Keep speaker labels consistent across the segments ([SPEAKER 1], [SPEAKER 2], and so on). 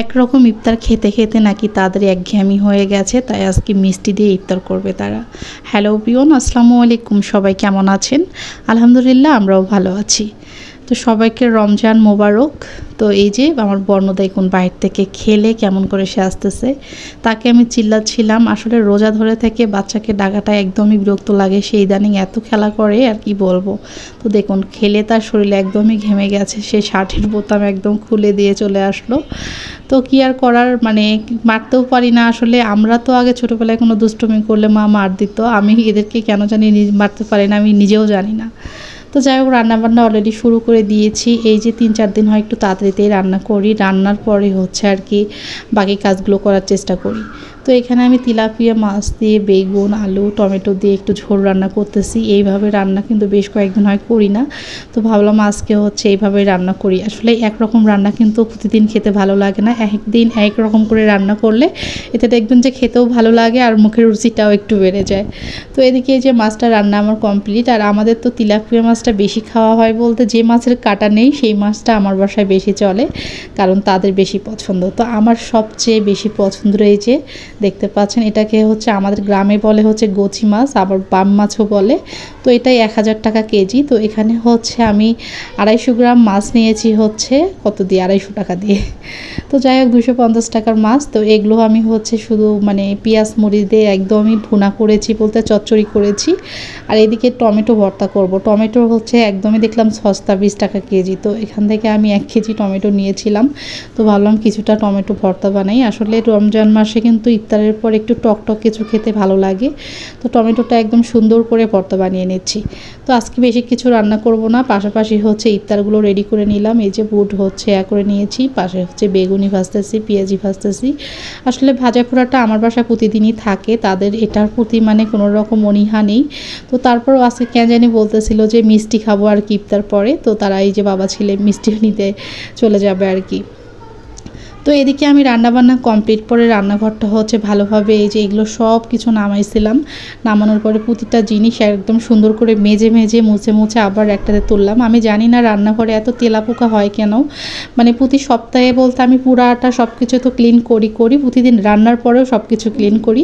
[SPEAKER 1] একরকম ইফতার খেতে খেতে নাকি তাদের একঘেয়েমি হয়ে গেছে, তাই আজকে মিষ্টি দিয়ে ইফতার করবে তারা। হ্যালো এভরিওয়ান, আসসালামু আলাইকুম। সবাই কেমন আছেন? আলহামদুলিল্লাহ, আমরাও ভালো আছি। তো সবাইকে রমজান মোবারক। তো এই যে আমার বর্ণ দেখুন বাইরে থেকে খেলে কেমন করে সে আসতেছে, তাকে আমি চিল্লাচ্ছিলাম। আসলে রোজা ধরে থেকে বাচ্চাকে ডাকাটা একদমই বিরক্ত লাগে, সেই ইদানিং এত খেলা করে আর কি বলবো। তো দেখুন খেলে তার শরীরে একদমই ঘেমে গেছে, সে শার্টের বোতাম একদম খুলে দিয়ে চলে আসলো। তো কি আর করার, মানে মারতেও পারি না। আসলে আমরা তো আগে ছোটোবেলায় কোনো দুষ্টুমি করলে মা মার দিত, আমি এদেরকে কেন জানি মারতে পারি না, আমি নিজেও জানি না। তো যাই হোক, রান্নাবান্না অলরেডি শুরু করে দিয়েছি। এই যে 3-4 দিন হয় একটু তাড়াতাড়িতেই রান্না করি, রান্নার পরে হচ্ছে আর কি বাকি কাজগুলো করার চেষ্টা করি। তো এখানে আমি তেলাপিয়া মাছ দিয়ে বেগুন আলু টমেটো দিয়ে একটু ঝোল রান্না করতেছি। এইভাবে রান্না কিন্তু বেশ কয়েকদিন হয় করি না, তো ভাবলাম আজকে হচ্ছে এইভাবে রান্না করি। আসলে একরকম রান্না কিন্তু প্রতিদিন খেতে ভালো লাগে না, একদিন এক রকম করে রান্না করলে এতে দেখবেন যে খেতেও ভালো লাগে আর মুখের রুচিটাও একটু বেড়ে যায়। তো এদিকে এই যে মাছটা রান্না আমার কমপ্লিট। আর আমাদের তো তেলাপিয়া মাছটা বেশি খাওয়া হয় বলতে, যে মাছের কাঁটা নেই সেই মাছটা আমার বাসায় বেশি চলে, কারণ তাদের বেশি পছন্দ। তো আমার সবচেয়ে বেশি পছন্দের এই যে দেখতে পাচ্ছেন, এটাকে হচ্ছে আমাদের গ্রামে বলে হচ্ছে গোচি মাছ, আবার বাম মাছও বলে। তো এটাই 1000 টাকা কেজি। তো এখানে হচ্ছে আমি 250 গ্রাম মাছ নিয়েছি হচ্ছে কত দিয়ে, 250 টাকা দিয়ে। তো যাই হোক 250 টাকার মাছ। তো এগুলো আমি হচ্ছে শুধু মানে পেঁয়াজ মরিচ দিয়ে একদমই ভুনা করেছি বলতে চচ্চড়ি করেছি। আর এদিকে টমেটো ভর্তা করব। টমেটো হচ্ছে একদমই দেখলাম সস্তা, 20 টাকা কেজি। তো এখান থেকে আমি 1 কেজি টমেটো নিয়েছিলাম। তো ভাবলাম কিছুটা টমেটো ভর্তা বানাই। আসলে রমজান মাসে কিন্তু ইফতারের পর একটু টকটক কিছু খেতে ভালো লাগে। তো টমেটোটা একদম সুন্দর করে ভর্তা বানিয়ে নিচ্ছি। তো আজকে বেশি কিছু রান্না করব না, পাশাপাশি হচ্ছে ইফতারগুলো রেডি করে নিলাম। এই যে বুট হচ্ছে করে নিয়েছি, পাশে হচ্ছে বেগুনি ভাজতেছি, পেঁয়াজি ভাজতেছি। আসলে ভাজা পোড়াটা আমার বাসায় প্রতিদিনই থাকে, তাদের এটার প্রতি মানে কোনো রকম অনীহা নেই। তো তারপরও আজকে কেন জানি বলতেছিল যে মিষ্টি খাবো আর কি ইফতার পরে। তো তারা এই যে বাবা ছেলে মিষ্টি নিতে চলে যাবে আর কি। তো এদিকে আমি রান্নাবান্না কমপ্লিট করে রান্নাঘরটা হচ্ছে ভালোভাবে এই যে এগুলো সব কিছু নামাইছিলাম। নামানোর পরে প্রতিটা জিনিস একদম সুন্দর করে মেজে মেজে মুছে মুছে আবার একটাতে তুললাম। আমি জানি না রান্নাঘরে এত তেলাপোকা হয় কেন, মানে প্রতি সপ্তাহে বলতে আমি পুরাটা সব কিছু তো ক্লিন করি প্রতিদিন রান্নার পরেও সব কিছু ক্লিন করি,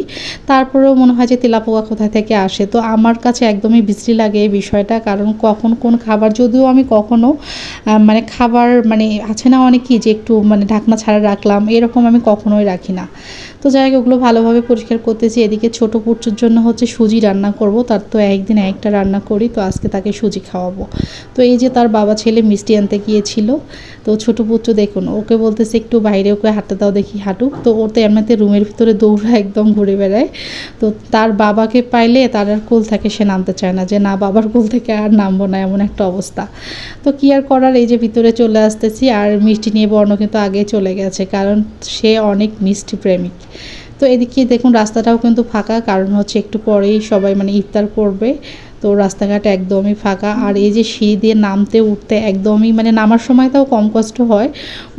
[SPEAKER 1] তারপরেও মনে হয় যে তেলাপোকা কোথা থেকে আসে। তো আমার কাছে একদমই বিশ্রী লাগে এই বিষয়টা, কারণ কখন কোন খাবার, যদিও আমি কখনো মানে খাবার মানে আছে না অনেকেই যে একটু মানে ঢাকনা ছাড়া রাখলাম, এরকম আমি কখনোই রাখি না। তো যাই হোক ওগুলো ভালোভাবে পরিষ্কার করতেছি। এদিকে ছোট পুচুর জন্য হচ্ছে সুজি রান্না করব, তার তো একদিন একটা রান্না করি, তো আজকে তাকে সুজি খাওয়াবো। তো এই যে তার বাবা ছেলে মিষ্টি আনতে গিয়েছিল। তো ছোট পুচু দেখুন, ওকে বলতেছে একটু বাইরে ওকে হাঁটতে দাও, দেখি হাঁটুক। তো ওর তো এমনিতে রুমের ভিতরে দৌড়া একদম ঘুরে বেড়ায়। তো তার বাবাকে পাইলে তার আর কোল থেকে সে নামতে চায় না, যে না বাবার কোল থেকে আর নামবো না, এমন একটা অবস্থা। তো কি আর করার, এই যে ভিতরে চলে আসতেছি। আর মিষ্টি নিয়ে বর্ণ কিন্তু আগে চলে গেছে, কারণ সে অনেক মিষ্টি প্রেমিক। তো এদিকে দেখুন রাস্তাটাও কিন্তু ফাঁকা, কারণ হচ্ছে একটু পরেই সবাই মানে ইফতার করবে। তো রাস্তাঘাট একদমই ফাঁকা। আর এই যে সিঁড়ি দিয়ে নামতে উঠতে একদমই মানে নামার সময় তাও কম কষ্ট হয়,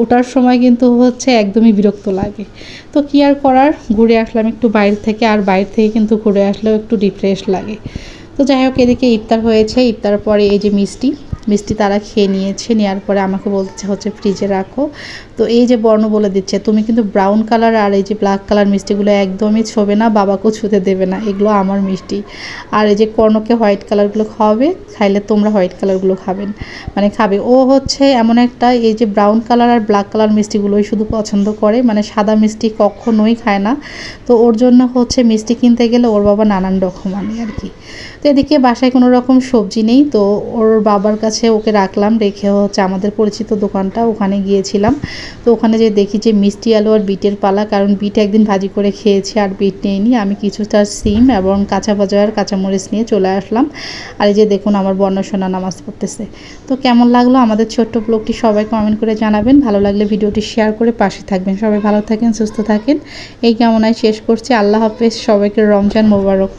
[SPEAKER 1] ওঠার সময় কিন্তু হচ্ছে একদমই বিরক্ত লাগে। তো কি আর করার, ঘুরে আসলাম একটু বাইরে থেকে, আর বাইরে থেকে কিন্তু ঘুরে আসলেও একটু রিফ্রেশ লাগে। তো যাই হোক এদিকে ইফতার হয়েছে, ইফতার পরে এই যে মিষ্টি তারা খেয়ে নিয়েছে, নেওয়ার পরে আমাকে বলছে হচ্ছে ফ্রিজে রাখো। তো এই যে বর্ণ বলে দিচ্ছে, তুমি কিন্তু ব্রাউন কালার আর এই যে ব্ল্যাক কালার মিষ্টিগুলো একদমই ছোবে না, বাবাকেও ছুতে দেবে না, এগুলো আমার মিষ্টি। আর এই যে কর্ণকে হোয়াইট কালারগুলো খাওয়াবে, খাইলে তোমরা হোয়াইট কালারগুলো খাবেন মানে খাবে। ও হচ্ছে এমন একটা এই যে ব্রাউন কালার আর ব্ল্যাক কালার মিষ্টিগুলোই শুধু পছন্দ করে, মানে সাদা মিষ্টি কখনোই খায় না। তো ওর জন্য হচ্ছে মিষ্টি কিনতে গেলে ওর বাবা নানান রকম আনে আর কি। তো এদিকে বাসায় কোনো রকম সবজি নেই, তো ওর বাবার কাছে ওকে রাখলাম, রেখে হচ্ছে আমাদের পরিচিত দোকানটা ওখানে গিয়েছিলাম। তো ওখানে যে দেখি যে মিষ্টি আলু আর বিটের পালা, কারণ বিট একদিন ভাজি করে খেয়েছি আর বিট নিইনি। আমি কিছুটা সিম এবং কাঁচা বাজার কাঁচামরিচ নিয়ে চলে আসলাম। আর এই যে দেখুন আমার বর্ণসোনা নামাজ পড়তেছে। তো কেমন লাগলো আমাদের ছোট্ট ব্লগটি সবাই কমেন্ট করে জানাবেন, ভালো লাগলে ভিডিওটি শেয়ার করে পাশে থাকবেন। সবাই ভালো থাকেন, সুস্থ থাকেন, এই কামনায় শেষ করছি। আল্লাহ হাফেজ, সবাইকে রমজান মোবারক।